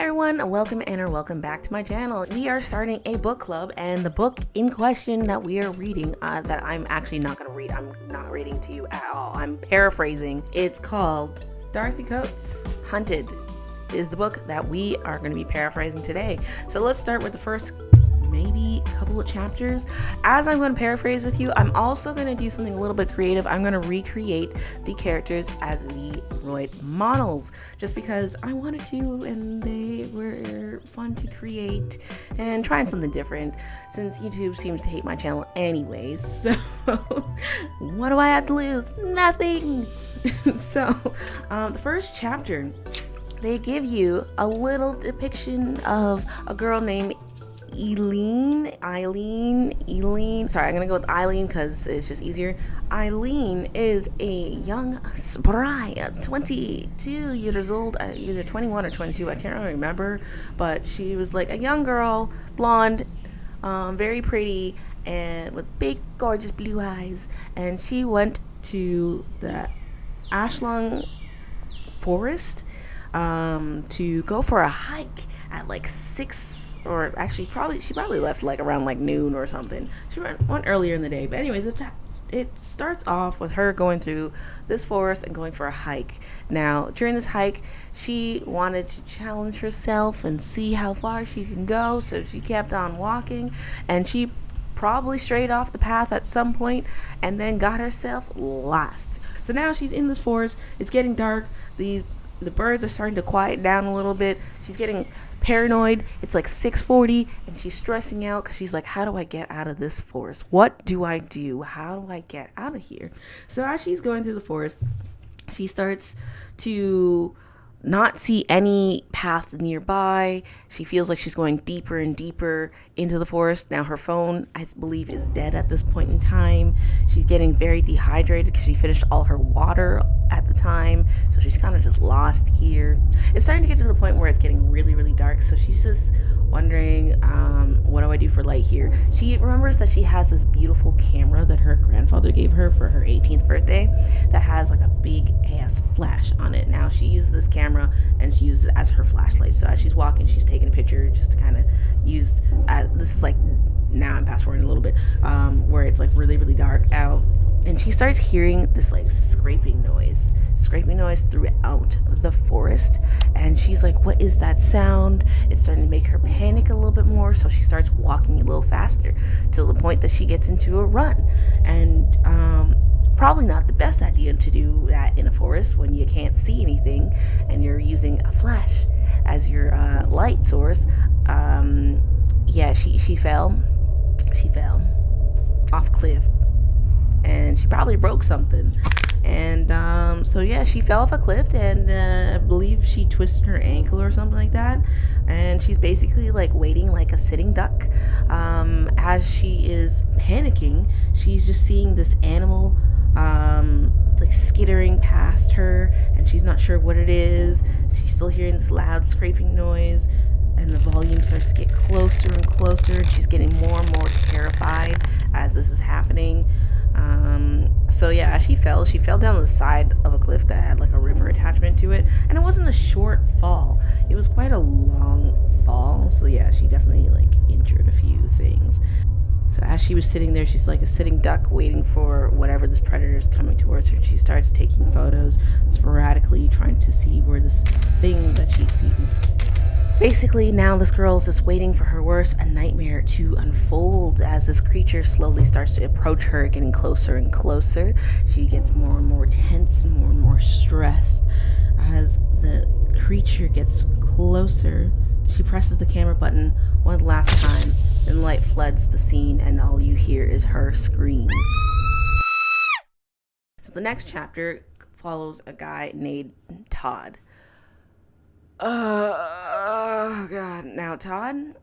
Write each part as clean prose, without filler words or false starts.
Hi everyone, welcome back to my channel. We are starting a book club, and the book in question that we are reading, that I'm actually not going to read, I'm not reading to you at all, I'm paraphrasing. It's called Darcy Coates' Hunted is the book that we are going to be paraphrasing today. So let's start with the first maybe a couple of chapters. As I'm going to paraphrase with you, I'm also going to do something a little bit creative. I'm going to recreate the characters as Vroid models, just because I wanted to, and they were fun to create, and trying something different since YouTube seems to hate my channel anyways. So what do I have to lose? Nothing. So the first chapter, they give you a little depiction of a girl named Eileen. Sorry, I'm gonna go with Eileen because it's just easier. Eileen is a young, spry, 22 years old, either 21 or 22, I can't really remember, but she was like a young girl, blonde, very pretty, and with big, gorgeous blue eyes, and she went to the Ashlong forest to go for a hike at like 6, or actually she probably left like around like noon or something. She went earlier in the day, but anyways, it starts off with her going through this forest and going for a hike. Now during this hike, she wanted to challenge herself and see how far she can go, so she kept on walking, and she probably strayed off the path at some point and then got herself lost. So now she's in this forest, it's getting dark, the birds are starting to quiet down a little bit. She's getting paranoid. It's like 6:40, and she's stressing out because she's like, how do I get out of this forest? What do I do? How do I get out of here? So as she's going through the forest, she starts to not see any paths nearby. She feels like she's going deeper and deeper into the forest. Now her phone, I believe, is dead at this point in time. She's getting very dehydrated because she finished all her water at the time, so she's kind of just lost here. It's starting to get to the point where it's getting really, really dark, so she's just wondering, what do I do for light here? She remembers that she has this beautiful camera that her grandfather gave her for her 18th birthday that has like a big ass flash on it. Now she uses this camera and she uses it as her flashlight, so as she's walking, she's taking a picture just to kind of use, this is like, now I'm fast forwarding a little bit, where it's like really, really dark out, and she starts hearing this like scraping noise throughout the forest, and she's like, what is that sound? It's starting to make her panic a little bit more, so she starts walking a little faster to the point that she gets into a run. And probably not the best idea to do that in a forest when you can't see anything and you're using a flash as your light source. Yeah, she fell off a cliff, and she probably broke something, and so yeah, she fell off a cliff, and I believe she twisted her ankle or something like that, and she's basically like waiting like a sitting duck. As she is panicking, she's just seeing this animal like skittering past her, and she's not sure what it is. She's still hearing this loud scraping noise, and the volume starts to get closer and closer, and she's getting more and more terrified as this is happening. So yeah, as she fell down the side of a cliff that had like a river attachment to it, and it wasn't a short fall, it was quite a long fall. So yeah, she definitely like injured a few things. So as she was sitting there, she's like a sitting duck waiting for whatever this predator is coming towards her. She starts taking photos sporadically, trying to see where this thing that she sees. Basically, now this girl is just waiting for her worst nightmare to unfold as this creature slowly starts to approach her, getting closer and closer. She gets more and more tense and more stressed. As the creature gets closer, she presses the camera button one last time, and light floods the scene, and all you hear is her scream. So the next chapter follows a guy named Todd. Oh god. Now Todd,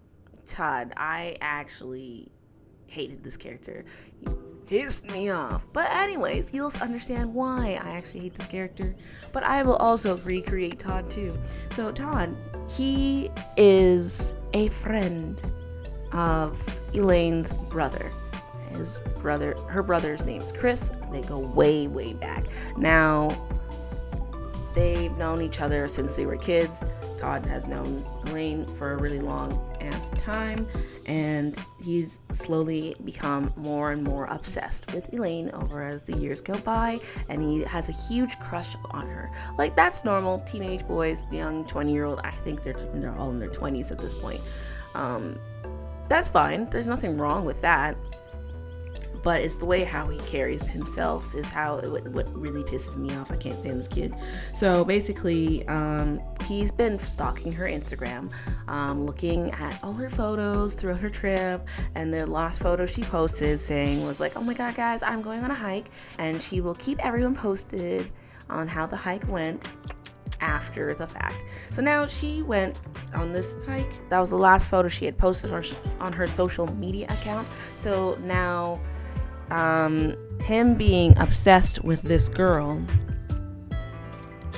I actually hated this character. He pissed me off. But anyways, you'll understand why I actually hate this character. But I will also recreate Todd too. So Todd, he is a friend of Elaine's brother. Her brother's name's Chris. They go way, way back. Now, they've known each other since they were kids. Todd has known Elaine for a really long ass time, and he's slowly become more and more obsessed with Elaine over as the years go by, and he has a huge crush on her. Like, that's normal. Teenage boys, young 20-year-old, I think they're all in their 20s at this point. That's fine. There's nothing wrong with that. But it's the way how he carries himself is what really pisses me off. I can't stand this kid. So basically, he's been stalking her Instagram, looking at all her photos throughout her trip, and the last photo she posted was like, oh my god guys, I'm going on a hike, and she will keep everyone posted on how the hike went after the fact. So now she went on this hike. That was the last photo she had posted on her social media account. So now him being obsessed with this girl,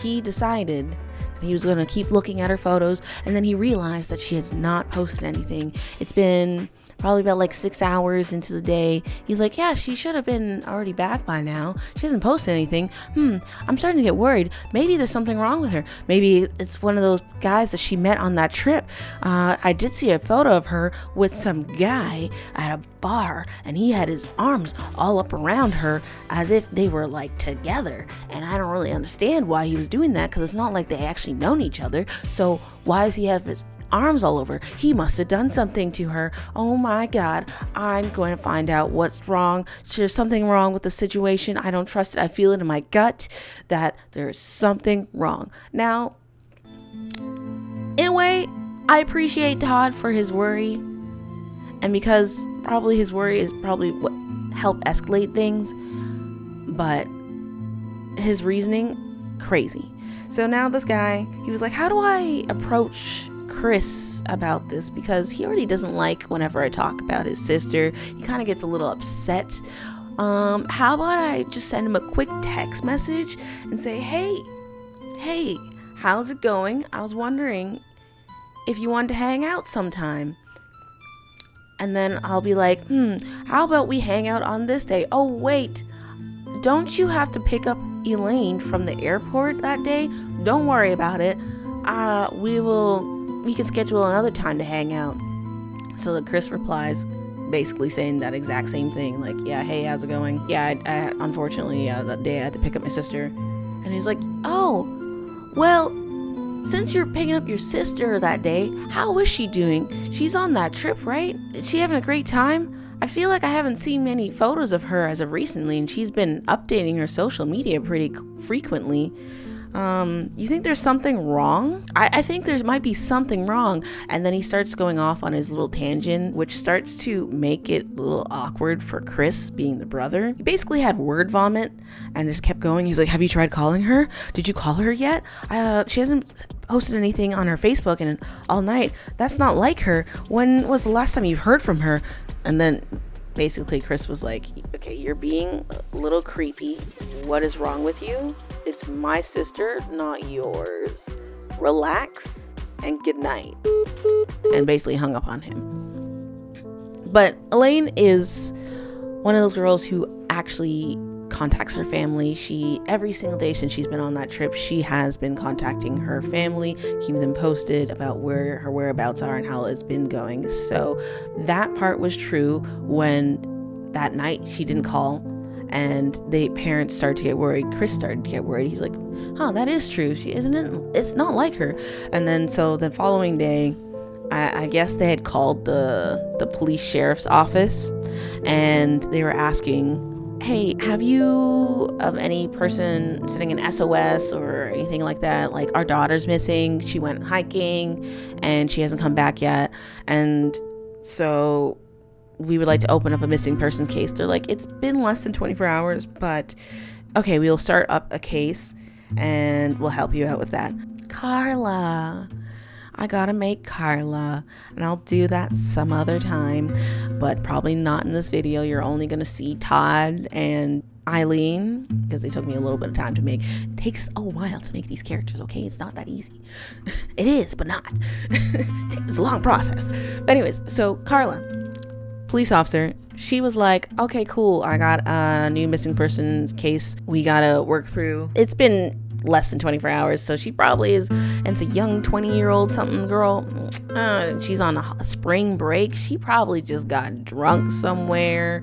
he decided that he was going to keep looking at her photos, and then he realized that she had not posted anything. It's been probably about like 6 hours into the day. He's like, yeah, she should have been already back by now. She hasn't posted anything. I'm starting to get worried. Maybe there's something wrong with her. Maybe it's one of those guys that she met on that trip. I did see a photo of her with some guy at a bar, and he had his arms all up around her as if they were like together, and I don't really understand why he was doing that, because it's not like they actually known each other. So why does he have his arms all over? He must have done something to her. Oh my god, I'm going to find out what's wrong. There's something wrong with the situation. I don't trust it. I feel it in my gut that there's something wrong. Now, in a way, I appreciate Todd for his worry, and because probably his worry is probably what helped escalate things, but his reasoning, crazy. So now this guy, he was like, how do I approach Chris about this, because he already doesn't like whenever I talk about his sister. He kind of gets a little upset. How about I just send him a quick text message and say, hey, how's it going? I was wondering if you wanted to hang out sometime. And then I'll be like, how about we hang out on this day? Oh wait, don't you have to pick up Elaine from the airport that day? Don't worry about it. We can schedule another time to hang out. So that Chris replies, basically saying that exact same thing. Like, yeah, hey, how's it going? Yeah, I unfortunately, that day I had to pick up my sister. And he's like, oh, well, since you're picking up your sister that day, how is she doing? She's on that trip, right? Is she having a great time? I feel like I haven't seen many photos of her as of recently, and she's been updating her social media pretty frequently. You think there's something wrong? I think there might be something wrong. And then he starts going off on his little tangent, which starts to make it a little awkward for Chris, being the brother. He basically had word vomit and just kept going. He's like, have you tried calling her? Did you call her yet? She hasn't posted anything on her Facebook and all night. That's not like her. When was the last time you heard from her? And then basically Chris was like, okay, you're being a little creepy. What is wrong with you? It's my sister, not yours. Relax and good night. And basically hung up on him. But Elaine is one of those girls who actually contacts her family. Every single day since she's been on that trip, she has been contacting her family, keeping them posted about where her whereabouts are and how it's been going. So that part was true when that night she didn't call. And the parents started to get worried. Chris started to get worried. He's like, that is true. She isn't it? It's not like her. And then so the following day, I guess they had called the police sheriff's office, and they were asking, hey, have you of any person sending an SOS or anything like that? Like, our daughter's missing. She went hiking and she hasn't come back yet. And so we would like to open up a missing persons case. They're like, it's been less than 24 hours, but okay, we'll start up a case and we'll help you out with that. Carla. I gotta make Carla, and I'll do that some other time, but probably not in this video. You're only gonna see Todd and Eileen, because they took me a little bit of time to make. It takes a while to make these characters, okay? It's not that easy. It is, but not. It's a long process. But anyways, so Carla, police officer, she was like, okay, cool, I got a new missing persons case we gotta work through. It's been less than 24 hours. So she probably is, and it's a young 20-year-old something girl. She's on a spring break. She probably just got drunk somewhere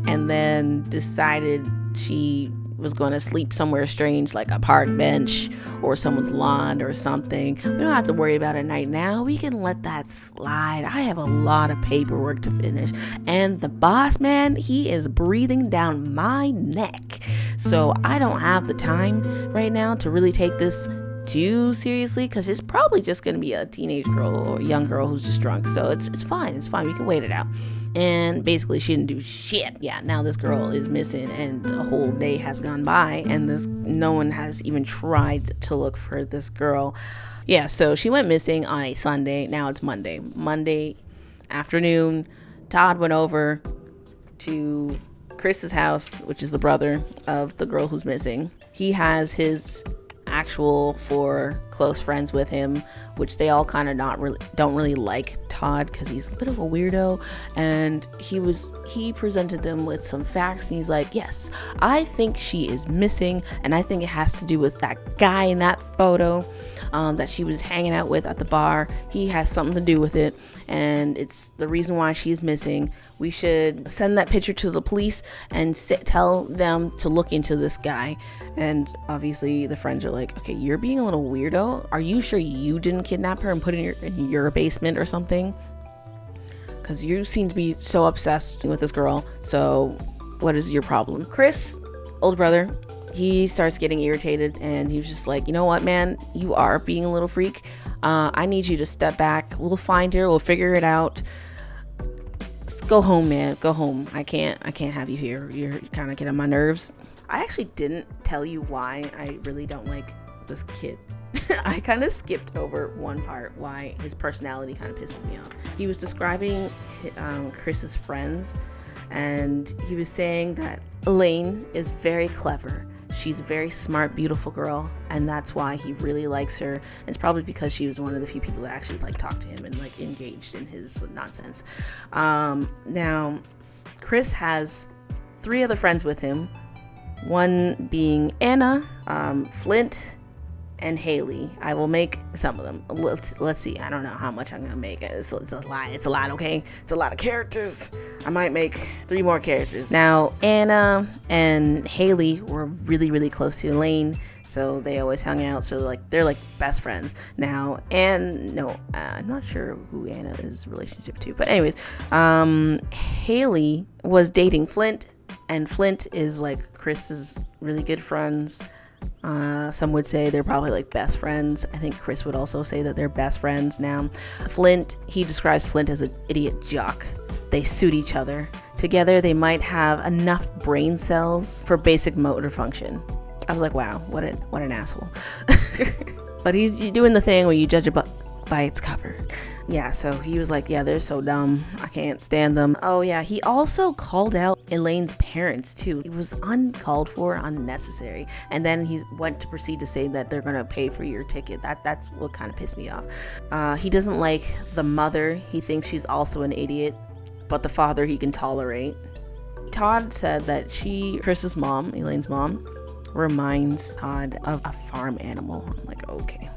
and then decided she was going to sleep somewhere strange, like a park bench or someone's lawn or something. We don't have to worry about it right now. We can let that slide. I have a lot of paperwork to finish, and the boss man, he is breathing down my neck. So I don't have the time right now to really take this too seriously, because it's probably just going to be a teenage girl or a young girl who's just drunk. So it's fine. We can wait it out. And basically she didn't do shit. Yeah, now this girl is missing, and a whole day has gone by, and no one has even tried to look for this girl. Yeah, so she went missing on a Sunday. Now it's Monday afternoon. Todd went over to Chris's house, which is the brother of the girl who's missing. He has his actual 4 close friends with him, which they all kind of don't really like Todd, because he's a bit of a weirdo. And he presented them with some facts, and he's like, yes, I think she is missing, and I think it has to do with that guy in that photo that she was hanging out with at the bar. He has something to do with it, and it's the reason why she's missing. We should send that picture to the police and tell them to look into this guy. And obviously the friends are like, okay, you're being a little weirdo. Are you sure you didn't kidnap her and put her in your basement or something? Because you seem to be so obsessed with this girl. So what is your problem? Chris, older brother, he starts getting irritated, and he was just like, you know what, man, you are being a little freak. I need you to step back. We'll find her. We'll figure it out. Just go home, man. Go home. I can't have you here. You're kind of getting on my nerves. I actually didn't tell you why I really don't like this kid. I kind of skipped over one part, why his personality kind of pisses me off. He was describing Chris's friends, and he was saying that Elaine is very clever. She's a very smart, beautiful girl, and that's why he really likes her. It's probably because she was one of the few people that actually talked to him and engaged in his nonsense. Now, Chris has 3 other friends with him. One being Anna, Flint, and Haley. I will make some of them. Let's see. I don't know how much I'm gonna make. It's a lot. It's a lot. Okay, it's a lot of characters. I might make 3 more characters. Now, Anna and Haley were really, really close to Elaine, so they always hung out. So they're best friends. Now, I'm not sure who Anna is relationship to, but anyways, Haley was dating Flint, and Flint is Chris's really good friends. Some would say they're probably best friends. I think Chris would also say that they're best friends now. Flint, he describes Flint as an idiot jock. They suit each other. Together, they might have enough brain cells for basic motor function. I was like, wow, what an asshole. But he's doing the thing where you judge a book by its cover. Yeah, so he was like, yeah, they're so dumb. I can't stand them. Oh yeah, he also called out Elaine's parents too. It was uncalled for, unnecessary. And then he went to proceed to say that they're gonna pay for your ticket. That's what kind of pissed me off. He doesn't like the mother. He thinks she's also an idiot, but the father he can tolerate. Todd said that Chris's mom, Elaine's mom, reminds Todd of a farm animal. I'm like, okay,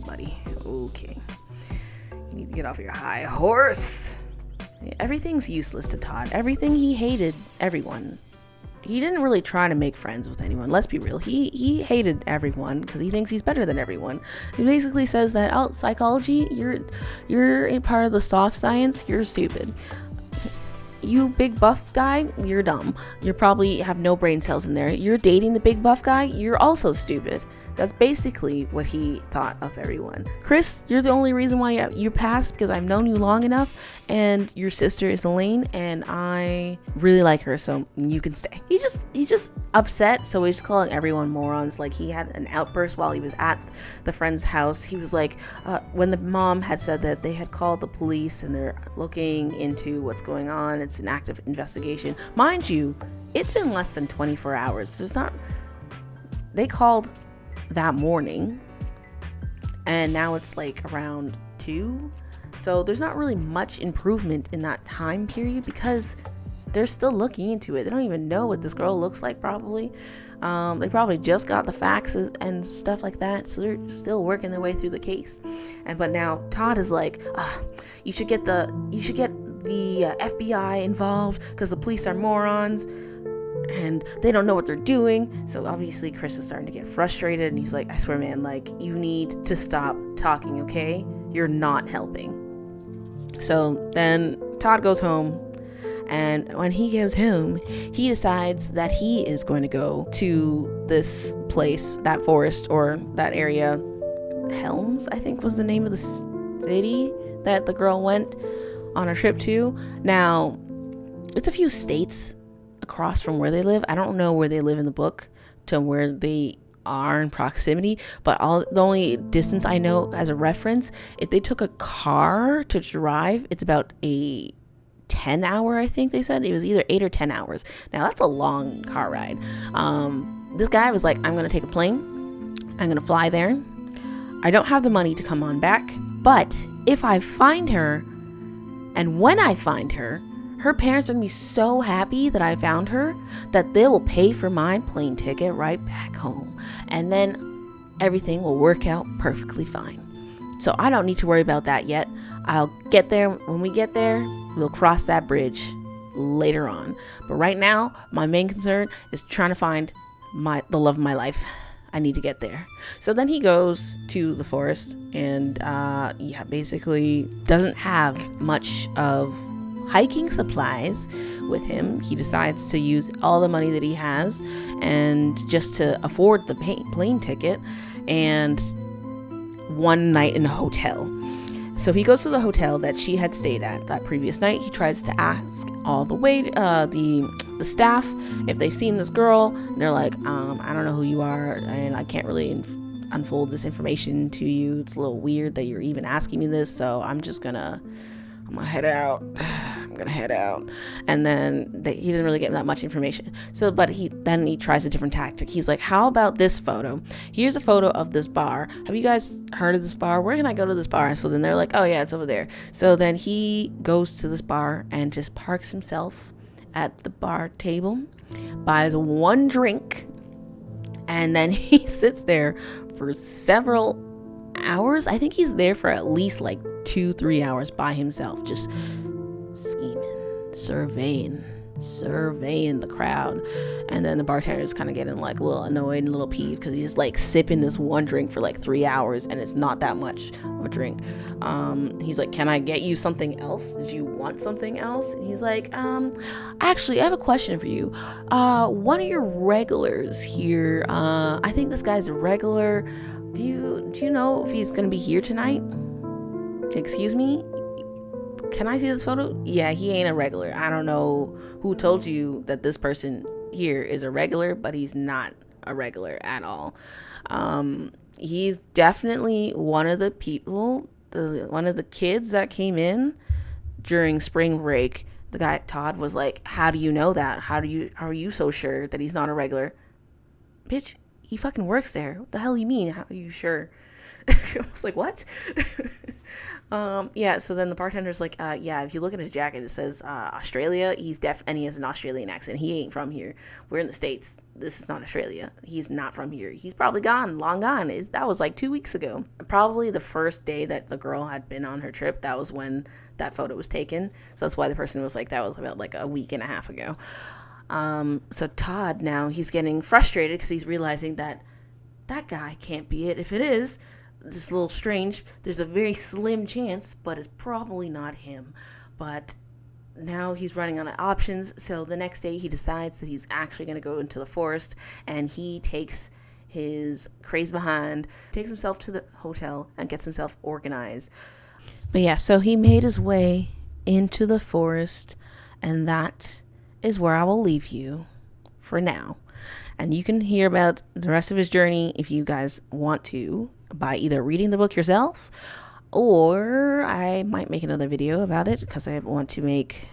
buddy, okay. You need to get off your high horse. Everything's useless to Todd. Everything, he hated everyone. He didn't really try to make friends with anyone. Let's be real. He hated everyone because he thinks he's better than everyone. He basically says that, oh, psychology, you're a part of the soft science, you're stupid. You big buff guy, you're dumb. You probably have no brain cells in there. You're dating the big buff guy, you're also stupid. That's basically what he thought of everyone. Chris, you're the only reason why you passed, because I've known you long enough, and your sister is Elaine, and I really like her, so you can stay. He's just upset, so he's calling everyone morons. He had an outburst while he was at the friend's house. He was like, when the mom had said that they had called the police and they're looking into what's going on, it's an active investigation. Mind you, it's been less than 24 hours. They called that morning, and now it's around 2, so there's not really much improvement in that time period, because they're still looking into it. They don't even know what this girl looks like, probably. They probably just got the faxes and stuff like that, so they're still working their way through the case. But now Todd is like, you should get the FBI involved, because the police are morons and they don't know what they're doing. So obviously Chris is starting to get frustrated, and he's like, I swear, man, like, you need to stop talking, okay? You're not helping. So then Todd goes home, and when he goes home, he decides that he is going to go to this place, that forest, or that area. Helms, I think, was the name of the city that the girl went on a trip to. Now, it's a few states across from where they live. I don't know where they live in the book to where they are in proximity, but the only distance I know as a reference, if they took a car to drive, it's about a 10 hour, I think they said. It was either 8 or 10 hours. Now that's a long car ride. This guy was like, I'm gonna take a plane, I'm gonna fly there, I don't have the money to come on back, but if I find her, and when I find her parents are gonna be so happy that I found her that they will pay for my plane ticket right back home, and then everything will work out perfectly fine. So I don't need to worry about that yet. I'll get there. When we get there, we'll cross that bridge later on. But right now, my main concern is trying to find the love of my life. I need to get there. So then he goes to the forest, and basically doesn't have much of hiking supplies with him. He decides to use all the money that he has, and just to afford the plane ticket and one night in a hotel. So he goes to the hotel that she had stayed at that previous night. He tries to ask all the the staff if they've seen this girl, and they're like, I don't know who you are, and I can't really unfold this information to you. It's a little weird that you're even asking me this, so I'm gonna head out. I'm gonna head out. And then he doesn't really get that much information. So, but he tries a different tactic. He's like, how about this photo? Here's a photo of this bar. Have you guys heard of this bar? Where can I go to this bar? So then they're like, oh yeah, it's over there. So then he goes to this bar and just parks himself at the bar table, buys one drink, and then he sits there for several hours. I think he's there for at least like 2-3 hours by himself, just scheming, surveying the crowd. And then the bartender is kind of getting like a little annoyed and a little peeved, because he's like sipping this one drink for like 3 hours, and it's not that much of a drink. He's like, can I get you something else? Did you want something else? And he's like, actually, I have a question for you. One of your regulars here, I think this guy's a regular. Do you know if he's gonna be here tonight? Excuse me? Can I see this photo? Yeah, he ain't a regular. I don't know who told you that this person here is a regular, but he's not a regular at all. He's definitely one of the people, one of the kids that came in during spring break. The guy, Todd, was like, how do you know that? How are you so sure that he's not a regular? Bitch, he fucking works there. What the hell do you mean? How are you sure? I was like, what? So then the bartender's like, if you look at his jacket, it says Australia. He's deaf, and he has an Australian accent. He ain't from here. We're in the States. This is not Australia. He's not from here. He's probably long gone. That was like 2 weeks ago. Probably the first day that the girl had been on her trip, that was when that photo was taken. So that's why the person was like, that was about like a week and a half ago. So Todd, now he's getting frustrated because he's realizing that guy can't be it. If it is, it's a little strange. There's a very slim chance, but it's probably not him. But now he's running out of options. So the next day he decides that he's actually going to go into the forest, and he takes his craze behind, takes himself to the hotel, and gets himself organized. But yeah, so he made his way into the forest, and that is where I will leave you for now. And you can hear about the rest of his journey, if you guys want to, by either reading the book yourself, or I might make another video about it, because I want to make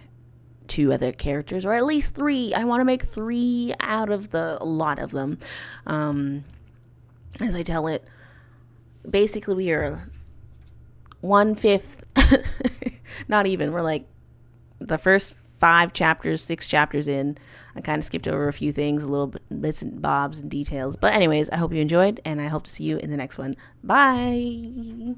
2 other characters, or at least 3. I want to make 3 out of a lot of them. As I tell it, basically we are 1/5, not even, we're like the first 5 chapters, 6 chapters in. I kind of skipped over a few things, a little bits and bobs and details. But anyways, I hope you enjoyed, and I hope to see you in the next one. Bye.